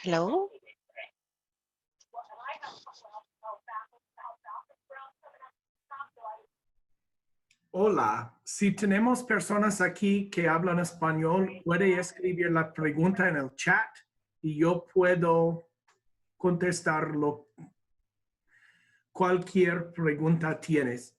Hello. Hola, si tenemos personas aquí que hablan español, puede escribir la pregunta en el chat y yo puedo contestarlo. Cualquier pregunta tienes.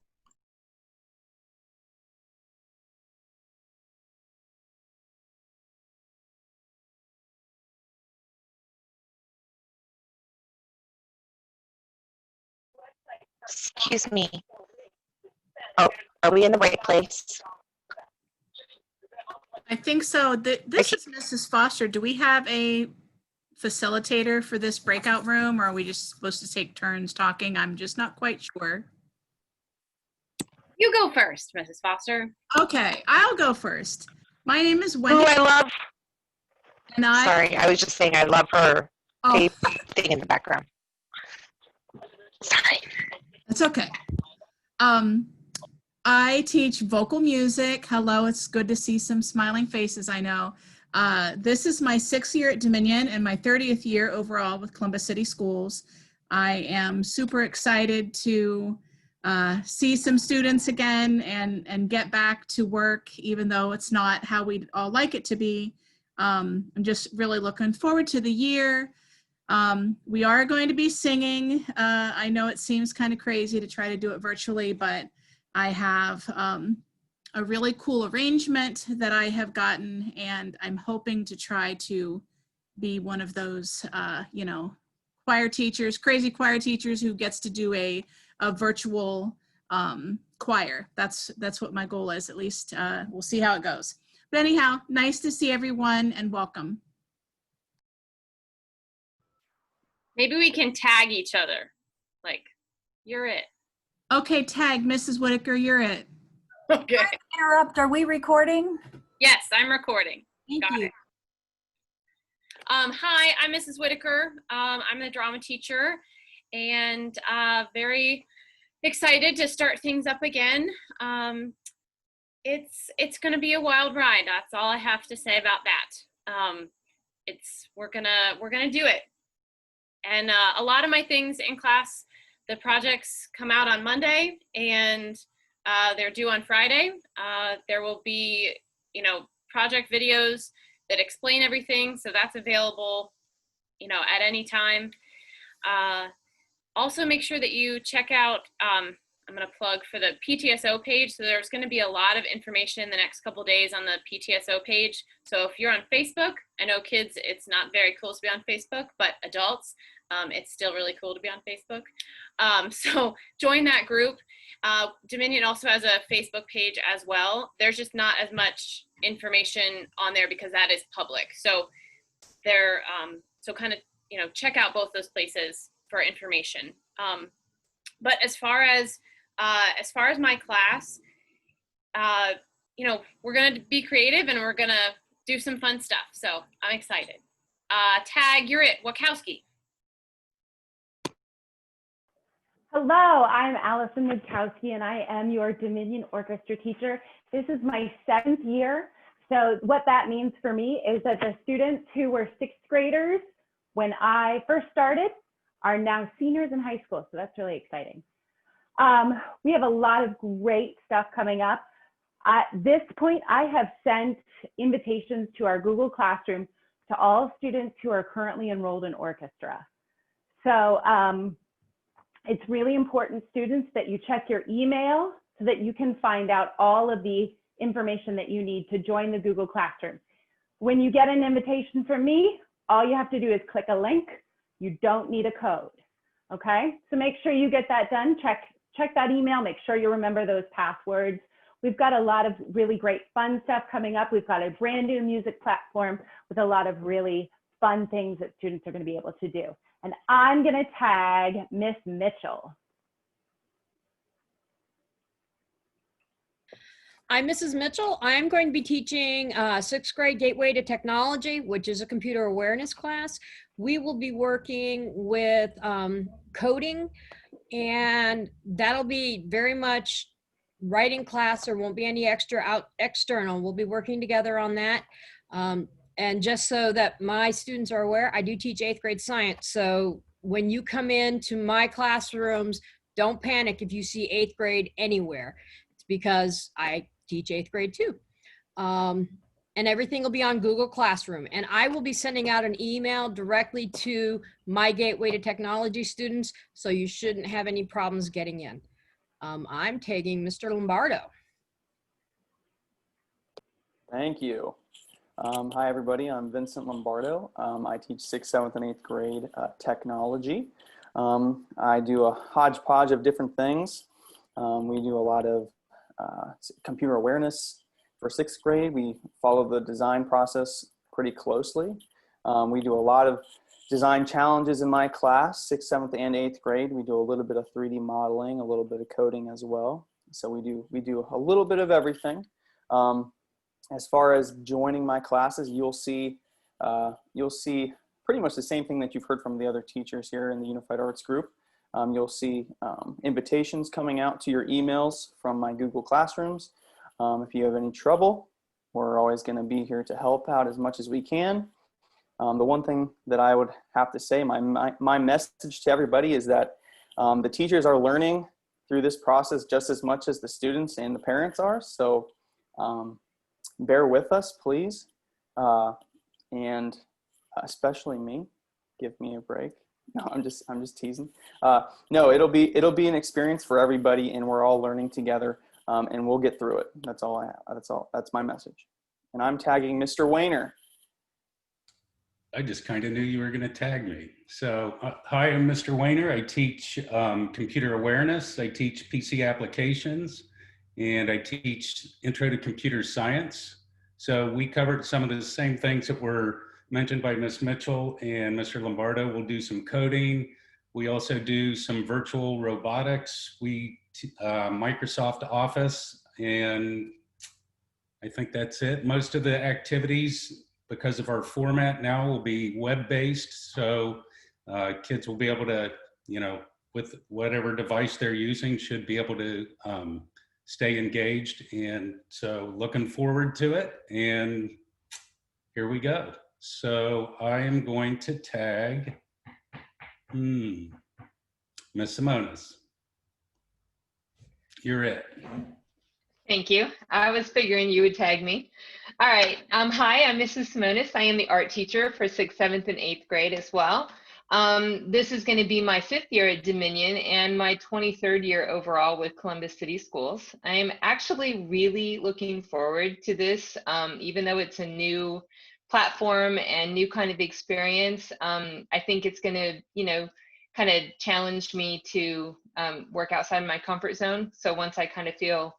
Excuse me. Oh, are we in the right place? I think so. This is Mrs. Foster. Do we have a facilitator for this breakout room, or are we just supposed to take turns talking? I'm just not quite sure. You go first, Mrs. Foster. Okay, I'll go first. My name is Who Wendy, I love. and I. Sorry, I was just saying I love her Oh, tape thing in the background. Sorry. it's okay. I teach vocal music. Hello, it's good to see some smiling faces, I know. This is my 6th year at Dominion and my 30th year overall with Columbus City Schools. I am super excited to see some students again and get back to work, even though it's not how we'd all like it to be. I'm just really looking forward to the year. We are going to be singing. I know it seems kind of crazy to try to do it virtually, but I have a really cool arrangement that I have gotten, and I'm hoping to try to be one of those, choir teachers, crazy choir teachers who gets to do a virtual choir. That's what my goal is, at least. We'll see how it goes. But anyhow, nice to see everyone and welcome. Maybe we can tag each other. Like, you're it. Okay, tag, Mrs. Whitaker, you're it. Okay. Interrupt, are we recording? Yes, I'm recording. Thank Got you. it. Hi, I'm Mrs. Whitaker. I'm the drama teacher and very excited to start things up again. It's going to be a wild ride. That's all I have to say about that. We're gonna do it. And a lot of my things in class, the projects come out on Monday and they're due on Friday. There will be, project videos that explain everything. So that's available, at any time. Also make sure that you check out, I'm going to plug for the PTSO page. So there's going to be a lot of information the next couple days on the PTSO page. So if you're on Facebook, I know kids, it's not very cool to be on Facebook, but adults, it's still really cool to be on Facebook. So join that group. Dominion also has a Facebook page as well. There's just not as much information on there because that is public. So check out both those places for information. But as far as my class, we're going to be creative and we're going to do some fun stuff. So I'm excited. Tag, you're it. Wachowski. Hello, I'm Allison Witkowski, and I am your Dominion Orchestra teacher. This is my 7th year. So what that means for me is that the students who were 6th graders when I first started are now seniors in high school. So that's really exciting. We have a lot of great stuff coming up. At this point, I have sent invitations to our Google Classroom to all students who are currently enrolled in orchestra. So it's really important, students, that you check your email so that you can find out all of the information that you need to join the Google Classroom. When you get an invitation from me, all you have to do is click a link. You don't need a code, okay? So make sure you get that done. Check that email, make sure you remember those passwords. We've got a lot of really great fun stuff coming up. We've got a brand new music platform with a lot of really fun things that students are going to be able to do. And I'm going to tag Miss Mitchell. I'm Mrs. Mitchell. I'm going to be teaching 6th grade Gateway to Technology, which is a computer awareness class. We will be working with coding, and that'll be very much writing class. There won't be any external. We'll be working together on that. And just so that my students are aware, I do teach 8th grade science. So when you come into my classrooms, don't panic if you see 8th grade anywhere. It's because I teach 8th grade too. And everything will be on Google Classroom. And I will be sending out an email directly to my Gateway to Technology students, so you shouldn't have any problems getting in. I'm tagging Mr. Lombardo. Thank you. Hi, everybody. I'm Vincent Lombardo. I teach 6th, 7th, and 8th grade technology. I do a hodgepodge of different things. We do a lot of computer awareness for 6th grade. We follow the design process pretty closely. We do a lot of design challenges in my class, 6th, 7th, and 8th grade. We do a little bit of 3D modeling, a little bit of coding as well. So we do a little bit of everything. As far as joining my classes, you'll see pretty much the same thing that you've heard from the other teachers here in the Unified Arts group. You'll see invitations coming out to your emails from my Google Classrooms. If you have any trouble, we're always going to be here to help out as much as we can. The one thing that I would have to say, my message to everybody is that the teachers are learning through this process just as much as the students and the parents are. So bear with us, please. And especially me, give me a break. No, I'm just teasing. No, it'll be an experience for everybody, and we're all learning together, and we'll get through it. That's all I have. That's my message. And I'm tagging Mr. Wayner. I just kind of knew you were going to tag me. So hi, I'm Mr. Wayner. I teach computer awareness. I teach PC applications, and I teach intro to computer science. So we covered some of the same things that were mentioned by Ms. Mitchell and Mr. Lombardo. We'll do some coding. We also do some virtual robotics. We Microsoft Office, and I think that's it. Most of the activities, because of our format now, will be web-based. So kids will be able to, with whatever device they're using, should be able to stay engaged. And so looking forward to it. And here we go. So I am going to tag Ms. Simonis. You're it. Thank you. I was figuring you would tag me. All right. Hi, I'm Mrs. Simonis. I am the art teacher for 6th, 7th, and 8th grade as well. This is going to be my 5th year at Dominion and my 23rd year overall with Columbus City Schools. I am actually really looking forward to this, even though it's a new platform and new kind of experience. I think it's going to, kind of challenge me to work outside my comfort zone. So once I kind of feel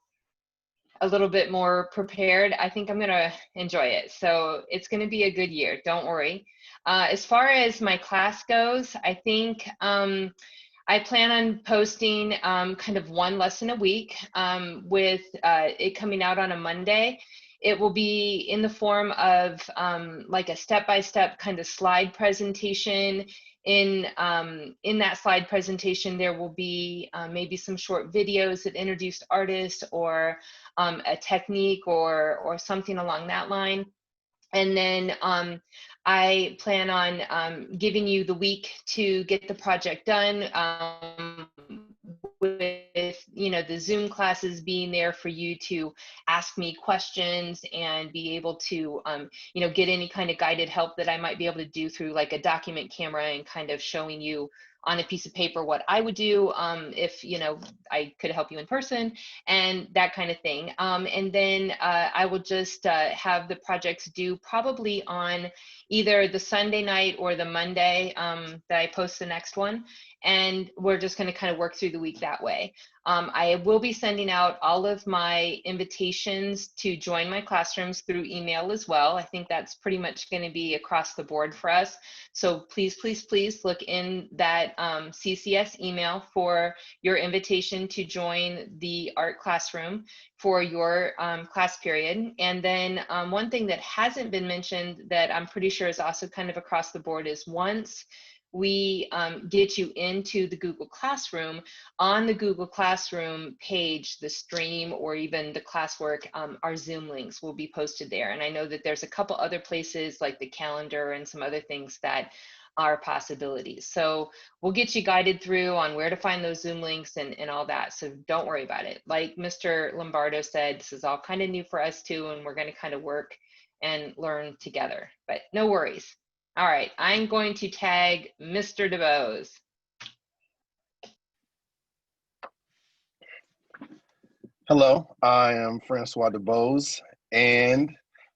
a little bit more prepared, I think I'm going to enjoy it. So it's going to be a good year. Don't worry. As far as my class goes, I think I plan on posting kind of one lesson a week with it coming out on a Monday. It will be in the form of like a step-by-step kind of slide presentation. In that slide presentation, there will be maybe some short videos that introduce artists or a technique or something along that line. And then I plan on giving you the week to get the project done with, the Zoom classes being there for you to ask me questions and be able to, get any kind of guided help that I might be able to do through like a document camera and kind of showing you on a piece of paper what I would do if, I could help you in person and that kind of thing. And then I will just have the projects due probably on either the Sunday night or the Monday that I post the next one. And we're just going to kind of work through the week that way. I will be sending out all of my invitations to join my classrooms through email as well. I think that's pretty much going to be across the board for us. So please, please, please look in that CCS email for your invitation to join the art classroom for your class period. And then one thing that hasn't been mentioned that I'm pretty sure is also kind of across the board is once we get you into the Google Classroom. On the Google Classroom page, the stream or even the classwork, our Zoom links will be posted there. And I know that there's a couple other places like the calendar and some other things that are possibilities. So we'll get you guided through on where to find those Zoom links and all that. So don't worry about it. Like Mr. Lombardo said, this is all kind of new for us too, and we're going to kind of work and learn together, but no worries. All right, I'm going to tag Mr. DeBose. Hello, I am Francois DeBose, and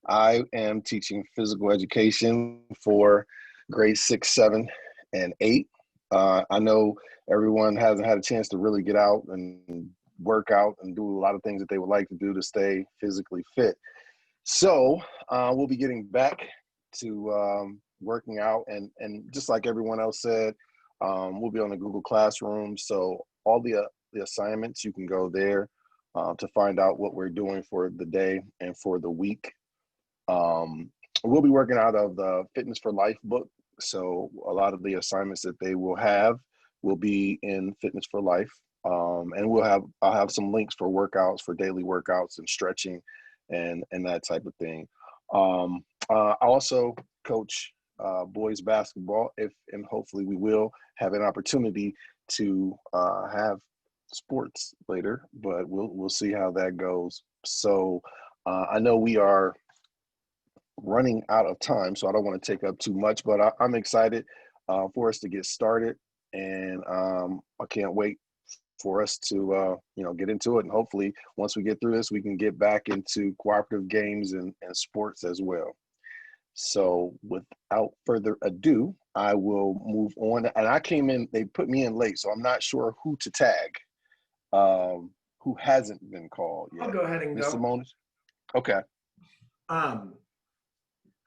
I am teaching physical education for grades 6, 7, and 8. I know everyone hasn't had a chance to really get out and work out and do a lot of things that they would like to do to stay physically fit. So we'll be getting back to working out, and just like everyone else said, we'll be on the Google Classroom. So all the assignments, you can go there to find out what we're doing for the day and for the week. We'll be working out of the Fitness for Life book. So a lot of the assignments that they will have will be in Fitness for Life. And I'll have some links for workouts, for daily workouts and stretching and that type of thing. I also coach boys basketball, and hopefully we will have an opportunity to have sports later, but we'll see how that goes. So I know we are running out of time, so I don't want to take up too much, but I'm excited for us to get started, and I can't wait for us to get into it, and hopefully once we get through this, we can get back into cooperative games and sports as well. So without further ado, I will move on. And I came in, they put me in late, so I'm not sure who to tag, who hasn't been called yet. I'll go ahead and Mr. go. Moniz? Okay.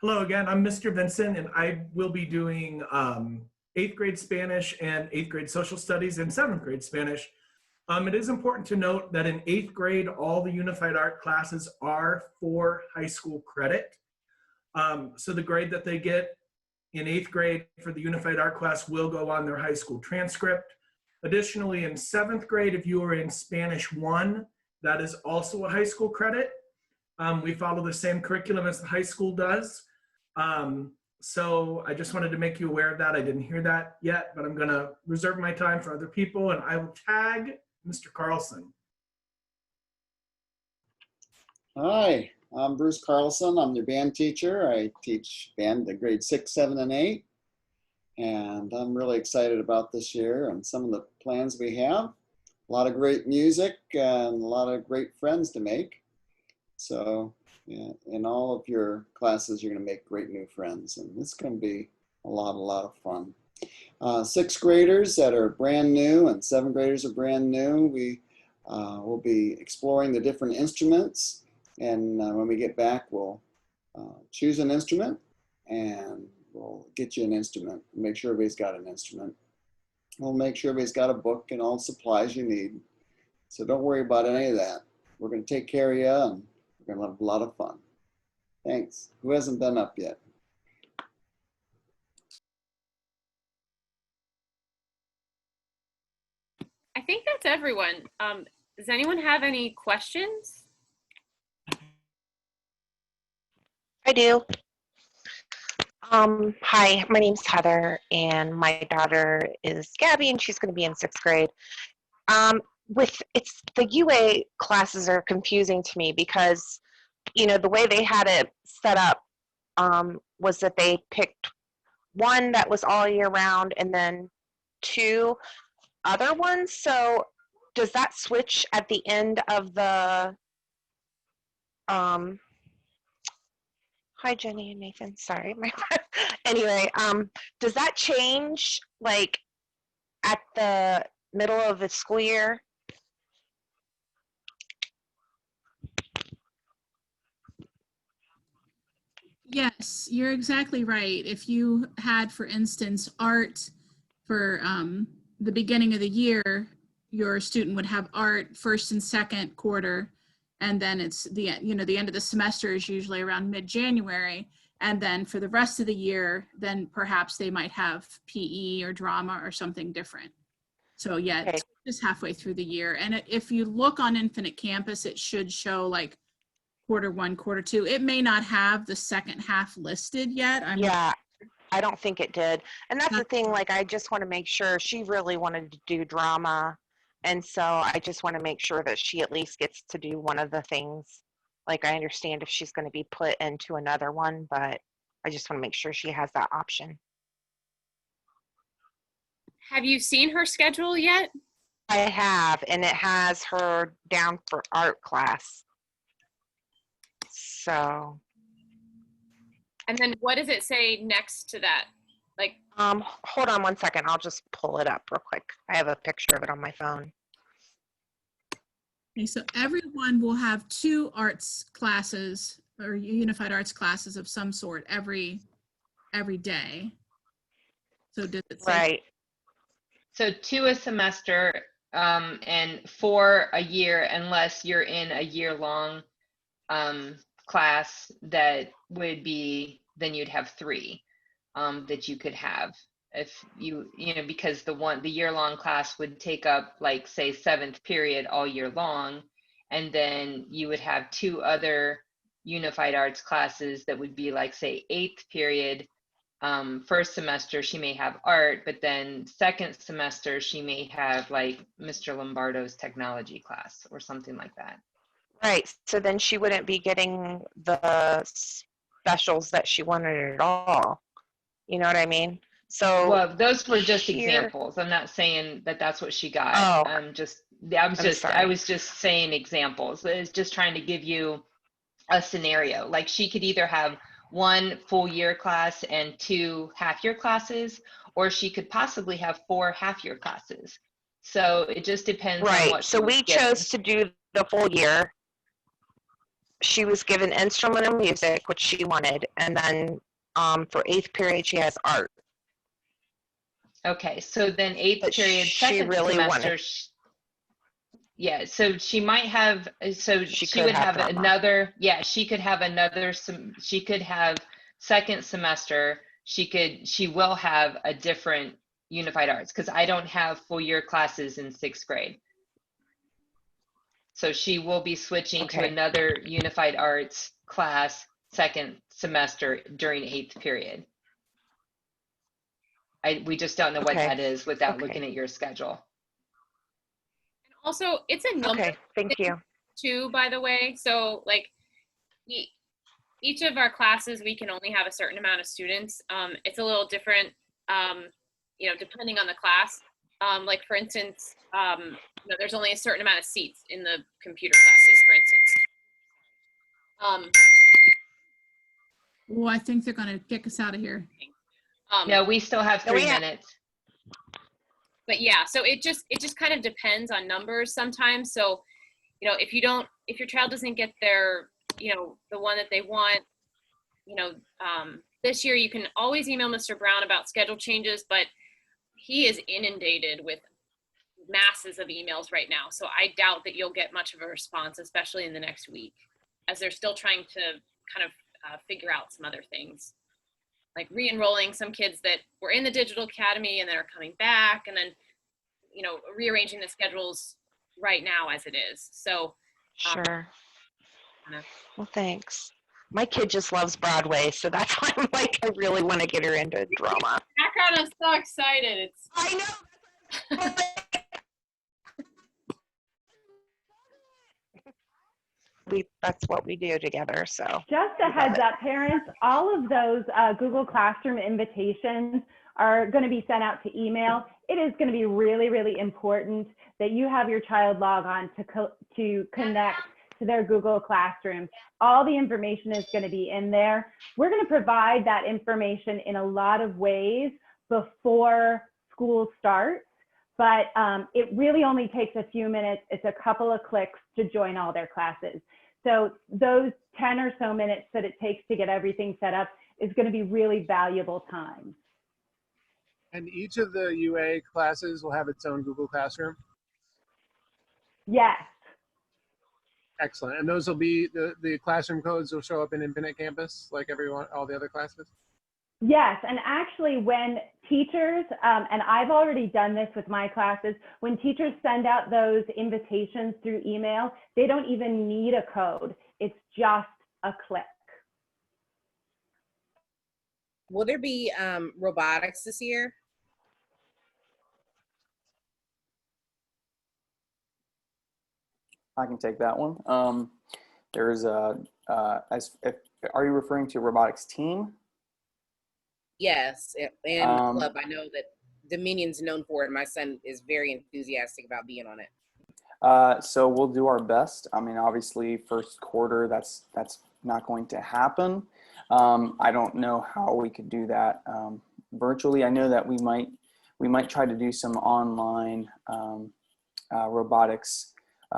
Hello again, I'm Mr. Vincent, and I will be doing 8th grade Spanish and 8th grade social studies and 7th grade Spanish. It is important to note that in 8th grade, all the unified art classes are for high school credit. So the grade that they get in 8th grade for the unified art class will go on their high school transcript. Additionally, in 7th grade, if you are in Spanish 1, that is also a high school credit. We follow the same curriculum as the high school does. So I just wanted to make you aware of that. I didn't hear that yet, but I'm gonna reserve my time for other people, and I will tag Mr. Carlson. Hi, I'm Bruce Carlson. I'm your band teacher. I teach band at grade 6, 7, and 8. And I'm really excited about this year and some of the plans we have. A lot of great music and a lot of great friends to make. So yeah, in all of your classes, you're going to make great new friends. And it's going to be a lot of fun. 6th graders that are brand new and 7th graders are brand new. We will be exploring the different instruments. And when we get back, we'll choose an instrument and we'll get you an instrument. Make sure everybody's got an instrument. We'll make sure everybody's got a book and all the supplies you need. So don't worry about any of that. We're going to take care of you and we're going to have a lot of fun. Thanks. Who hasn't been up yet? I think that's everyone. Does anyone have any questions? I do. Hi, my name's Heather, and my daughter is Gabby, and she's going to be in 6th grade. The UA classes are confusing to me because, the way they had it set up was that they picked one that was all year round and then 2 other ones. So does that switch at the end of the hi Jenny and Nathan, sorry. Anyway, does that change like at the middle of the school year? Yes, you're exactly right. If you had, for instance, art for the beginning of the year, your student would have art 1st and 2nd quarter, and then it's the end of the semester is usually around mid-January, And then for the rest of the year, then perhaps they might have PE or drama or something different. So yeah, Okay. it's just halfway through the year. And if you look on Infinite Campus, it should show like Q1, Q2. It may not have the second half listed yet. Yeah, I don't think it did. And that's the thing, like, I just want to make sure she really wanted to do drama. And so I just want to make sure that she at least gets to do one of the things. Like, I understand if she's going to be put into another one, but I just want to make sure she has that option. Have you seen her schedule yet? I have, and it has her down for art class. So. And then what does it say next to that? Like, Hold on one second. I'll just pull it up real quick. I have a picture of it on my phone. Okay, so everyone will have 2 arts classes or unified arts classes of some sort every day. So does it say? Right. So 2 a semester and 4 a year, unless you're in a year-long class that would be, then you'd have 3 that you could have if you know, because the year-long class would take up, like, say, 7th period all year long, and then you would have 2 other unified arts classes that would be, like, say, 8th period. First semester she may have art, but then second semester she may have, like, Mr. Lombardo's technology class or something like that. Right. So then she wouldn't be getting the specials that she wanted at all. You know what I mean? So Well, those were just here, examples. I'm not saying that that's what she got. Oh, I was just saying examples. It's just trying to give you a scenario. Like, she could either have 1 full year class and 2 half-year classes, or she could possibly have 4 half-year classes. So it just depends on right. what So she was we given. chose to do the full year. She was given instrumental music, which she wanted, and then for 8th period she has art. Okay, so then 8th But period, she second really semester, wanted. yeah, so she might have, so She she could would have have drama. another, yeah, she could have another, she could have second semester, she will have a different unified arts, because I don't have full year classes in 6th grade. So she will be switching to Okay. another unified arts class second semester during 8th period. We just don't know what Okay. that is without Okay. looking at your schedule. and also it's a number Okay. Thank you. too, by the way. So, like, each of our classes, we can only have a certain amount of students. It's a little different, you know, depending on the class. Like, for instance, you know, there's only a certain amount of seats in the computer classes, for instance. Oh, I think they're going to kick us out of here. No, we still have No, 3 we have- minutes. But yeah, so it just kind of depends on numbers sometimes. So, you know, if your child doesn't get their, you know, the one that they want, you know, this year you can always email Mr. Brown about schedule changes, but he is inundated with masses of emails right now. So I doubt that you'll get much of a response, especially in the next week, as they're still trying to kind of figure out some other things, like re-enrolling some kids that were in the digital academy and then are coming back, and then, you know, rearranging the schedules right now as it is. So Sure. Well, thanks. My kid just loves Broadway, so that's why I'm like, I really want to get her into drama. background, I'm so excited. It's I know. That's what we do together. So Just a heads up, parents, all of those Google Classroom invitations are going to be sent out to email. It is going to be really, really important that you have your child log on to connect to their Google Classroom. All the information is going to be in there. We're going to provide that information in a lot of ways before school starts, but it really only takes a few minutes. It's a couple of clicks to join all their classes. So those 10 or so minutes that it takes to get everything set up is going to be really valuable time. And each of the UA classes will have its own Google Classroom? Yes. Excellent. And those will be, the classroom codes will show up in Infinite Campus like everyone, all the other classes? Yes, and actually when teachers, and I've already done this with my classes, when teachers send out those invitations through email, they don't even need a code. It's just a click. Will there be robotics this year? I can take that one. There's a, are you referring to robotics team? Yes, and club. I know that Dominion's known for it. My son is very enthusiastic about being on it. So we'll do our best. I mean, obviously, first quarter, that's not going to happen. I don't know how we could do that virtually. I know that we might try to do some online robotics.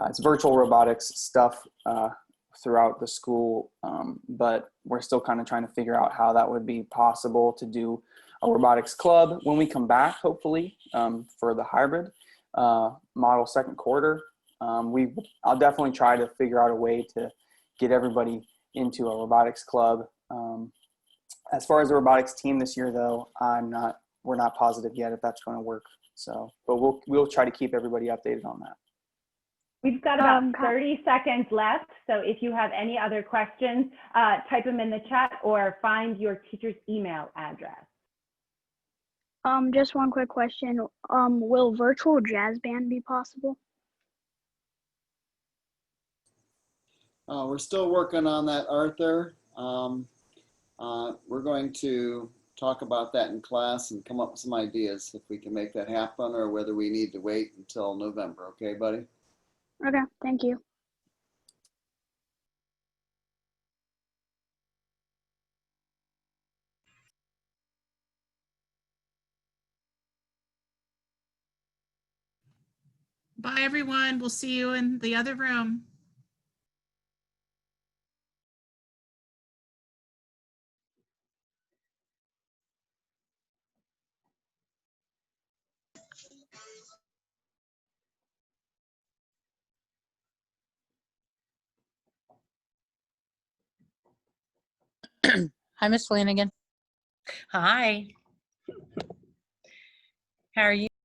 It's virtual robotics stuff throughout the school, but we're still kind of trying to figure out how that would be possible to do a robotics club when we come back, hopefully, for the hybrid model second quarter. I'll definitely try to figure out a way to get everybody into a robotics club. As far as the robotics team this year, though, we're not positive yet if that's going to work. So, but we'll try to keep everybody updated on that. We've got about 30 seconds left, so if you have any other questions, type them in the chat or find your teacher's email address. Just one quick question. Will virtual jazz band be possible? We're still working on that, Arthur. We're going to talk about that in class and come up with some ideas if we can make that happen or whether we need to wait until November. Okay, buddy? Okay, thank you. Bye, everyone. We'll see you in the other room. Hi, Miss Flanagan. Hi. How are you?